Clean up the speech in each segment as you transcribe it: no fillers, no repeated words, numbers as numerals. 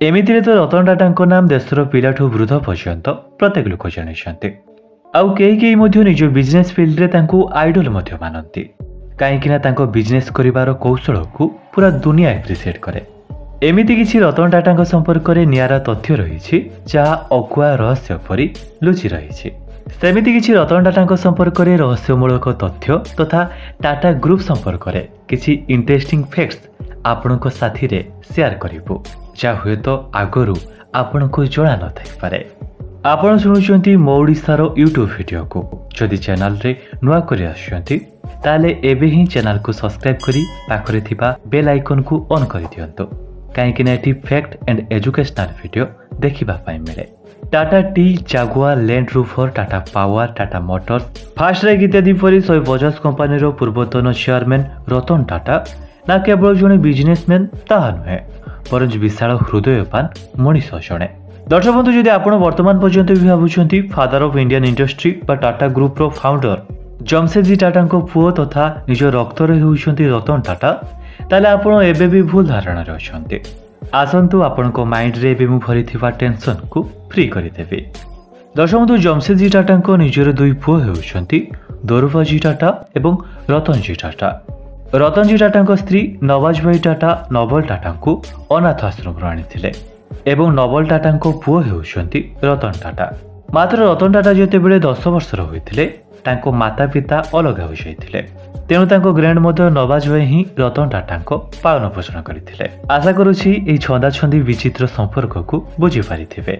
एमितिरे तो रतन टाटा नाम देशर पिलाठू वृद्ध पर्यंत प्रत्येक लोक जानी आउ कई निज बिजनेस फिल्ड रे आइडल मानती कहीं बिजनेस करिवार कौशल को पूरा दुनिया एप्रिशिएट करे। एमिति किछि रतन टाटा संपर्क में नियारा तथ्य रही जहाँ अगुआ रहस्य परी लुचि रही। सेमिति किछि रतन टाटा संपर्क में रहस्यमूलक तथ्य तथा टाटा ग्रुप संपर्क में किछि इंटरेस्टिंग फैक्ट्स आपणक साथी रे शेयर करिवु जहाँ हुए तो आगरू आपण को जना न थाई पारे। आपण शुणुचंती मो ओडिशार यूट्यूब वीडियो को जदि चैनल रे नुआ करि आछंती ताले एबे ही चैनल को सब्सक्राइब करी पाखरे थिबा बेल आइकन को ऑन करि दियंतो काहेकि एटी फैक्ट एंड एजुकेशनल वीडियो देखिबा पाई मिले। Tata tea, Jaguar, Land Rover, Tata power, Tata motors, FASTag इत्यादि परी 150 कंपानी रो पूर्वतन चेयरमैन रतन टाटा ना केवल जने बिजनेसमैन ताहा नुहे परंच विशाल हृदयवान मनीष जड़े। दर्शक बंधु जदि आप वर्तमान पर्यंत भी भावुंट फादर ऑफ इंडियन इंडस्ट्री बा टाटा ग्रुप रो फाउंडर जमशेदजी टाटा पुओ तथा निज रक्तर होती रतन टाटा ताले आपण एबे भी भूल धारणा अच्छे। आसतु आपण माइंड रे एबे मु भरी थिबा टेंशन को फ्री करदेवी। दर्शक बंधु जमशेदजी टाटा निजर दुई पुओ होती दोरुबाजी टाटा एवं रतनजी टाटा। रतनजी टाटा स्त्री नवाज भाई टाटा नवल टाटा को अनाथ आश्रम आनी एवं नवल टाटा पुओ होती रतन टाटा। मात्र रतन टाटा जितेबले 10 वर्षर होते माता पिता अलग हो जाते तेणु ग्रैंड मदर नवाज भाई ही रतन टाटा पालन पोषण करते। आशा करुछि एई छंदा छंदी विचित्र संपर्क को बुझी पारिथिबे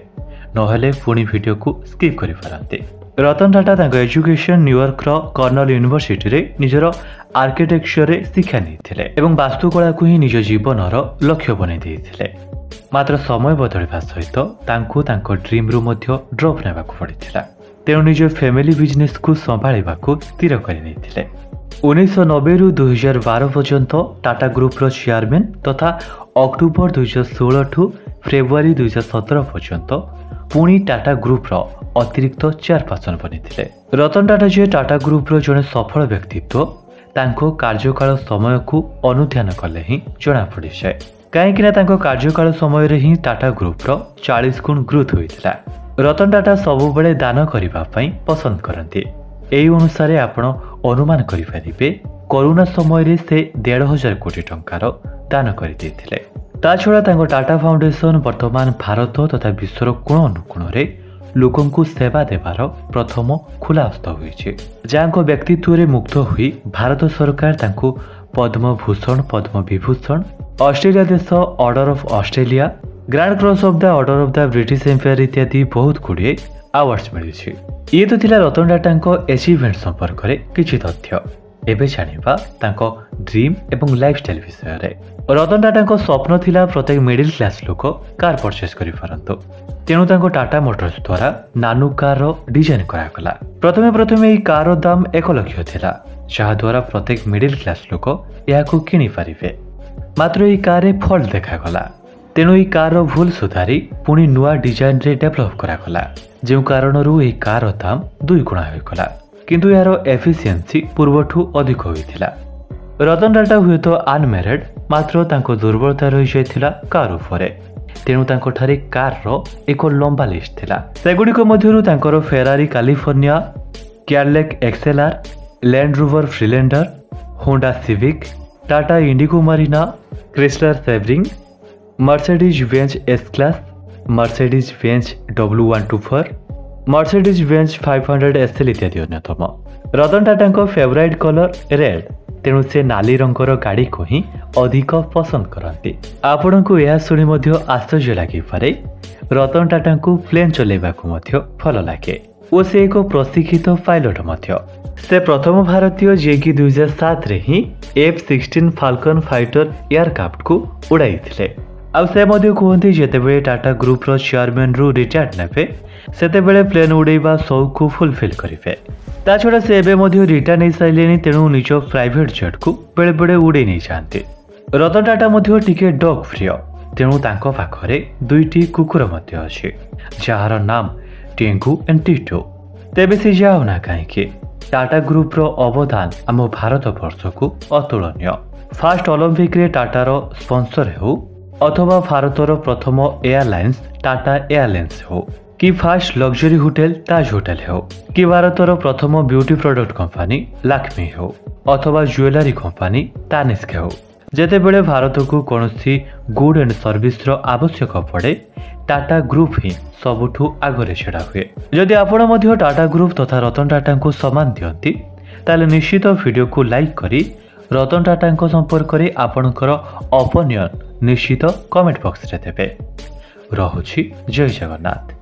नहेले पुणी वीडियो को स्किप करि पारंते। Ratan Tata education New York Cornell university रे निजर आर्किटेक्चर रे शिक्षा नहीं एवं वास्तुकला को ही निज जीवन लक्ष्य बनै देइथिले। मात्र समय बदलवा सहित तांको तांको ड्रीम रु मध्य ड्रॉप नेबाकू पड़िथिला तेणु निज फैमिली बिजनेस को संभाळिबाकू स्थिर करि नैथिले। 1990 रु 2012 पर्यंत टाटा ग्रुप रो चेयरमैन तथा अक्टोबर 2016 ठू फेब्रुआरी 2017 पर्यंत पुणी टाटा ग्रुप रो अतिरिक्त चेयरपर्सन बनिथिले। रतन टाटा जे टाटा ग्रुप रो जने सफल व्यक्तित्व तांको कार्यकाल समय को अनुध्यान कले ही जना पड़ी जाए कहीं कार्यकाल समय रे ही टाटा ग्रुप रो 40 गुण ग्रोथ होइतिला। रतन टाटा सबु बेले दान करिबा पई पसंद करंती। एई अनुसार आपण अनुमान करि परिबे कोरोना समय रे से 1.5 कोटी टंकार दान करि देथिले। ता छडा तांको टाटा फाउंडेशन वर्तमान भारत तथा विश्वर कोण अनुकोण रे लोकन को सेवा देवार प्रथम खुला हस्त होइछे जांको व्यक्तित्व रे मुक्त हुई भारत सरकार तांको पद्म भूषण पद्म विभूषण ऑस्ट्रेलिया देश order of Australia grand cross of the order of the British Empire इत्यादि बहुत गुड़िए अवार्ड्स मिली। ये तो थिला रतन टाटा अचीवमेंट संपर्क में किछि तथ्य। एबे जानिबा तांको ड्रीम एवं लाइफस्टाइल विषय रे। रतन टाटा स्वप्न थिला प्रत्येक मिडिल क्लास लोक कार परचेस करि पारंतो तेणु तांको टाटा मोटर्स द्वारा नानू कार डिजाइन करागला। प्रथमे एई कार दाम 1 लाख थिला जहा द्वारा प्रत्येक मिडिल क्लास लोक याको किनि पारिबे। मात्र एई कार रे फॉल्ट देखागला तेणु एई कार भूल सुधारी पुणी नुआ डिजाइन रे डेवलप करागला जो कारणरू एई कार दाम 2 गुणा होइगला किंतु यार एफिशिएंसी पूर्वठू अधिक होइथिला। रतन टाटा हुए तो अनमेरिड मात्र तांको दुर्बलता रही जाइथिला कार उपरे तेणु तांको ठारे कार रो एक लंबा लिस्ट थिला। सेगुडिक मध्यरु तांकर Ferrari California, Cadillac XLR, land rover Freelander, Honda civic, Tata Indigo Marina, Chrysler savouring, Mercedes Benz S class, Mercedes Benz W124, Mercedes Benz 500 SL इत्यादि अन्यतम। Ratan Tata favourite colour red तेणु से नाली रंगर गाड़ी को ही अधिक पसंद करती। आपण को यह शुणी मध्य आश्चर्य लगी पारे रतन टाटा को प्लेन चलेबा को मध्य भल लगे और से एक प्रशिक्षित पायलट मध्य। से प्रथम भारतीय जे कि 2007 रे ही F-16 फाल्कन फाइटर एयरक्राफ्ट को उड़ाई थिले। आ से मध्य कहते जितेबले टाटा ग्रुप रो चेयरमैन रु रिटायर्ड नेबे सेतेबेले प्लेन उड़ेबा शौक को फुलफिल करिवे। ता छड़ा से एबे मध्य रिटायर नहीं साइलेनी तेणु निज प्राइवेट जेट को बेले बेले उड़े नहीं जाते। रतन टाटा मध्य टिके डॉग प्रिय तेणु तांको पाखरे 2टी कुकुर मध्य अछि जार नाम टेंगू एंड टीटू। तेबे से जाओ ना कहीं टाटा ग्रुप रो अवदान आम भारत वर्ष को अतुलनीय। फास्ट ओलंपिक रे टाटा रो स्पॉन्सर हो अथवा भारतर प्रथम एयरलाइंस टाटा एयरलाइंस हो कि फास्ट लग्जरी होटेल ताज होटेल हो कि भारतर प्रथम ब्यूटी प्रोडक्ट कंपनी लाक्मी हो अथवा ज्वेलरी कंपनी तानिस्क हो जेतेबेले भारत को कौन गुड एंड सर्विस आवश्यक पड़े टाटा ग्रुप ही सबुठू आगरे छेड़ा हुए। जदि आपण मध्य टाटा ग्रुप तथा रतन टाटा को सम्मान दियंती ताले निश्चित वीडियो को लाइक करी रतन टाटा संपर्क में आपणकर ओपिनियन निश्चित कमेंट बॉक्स रे देबे। रहुछि जय जगन्नाथ।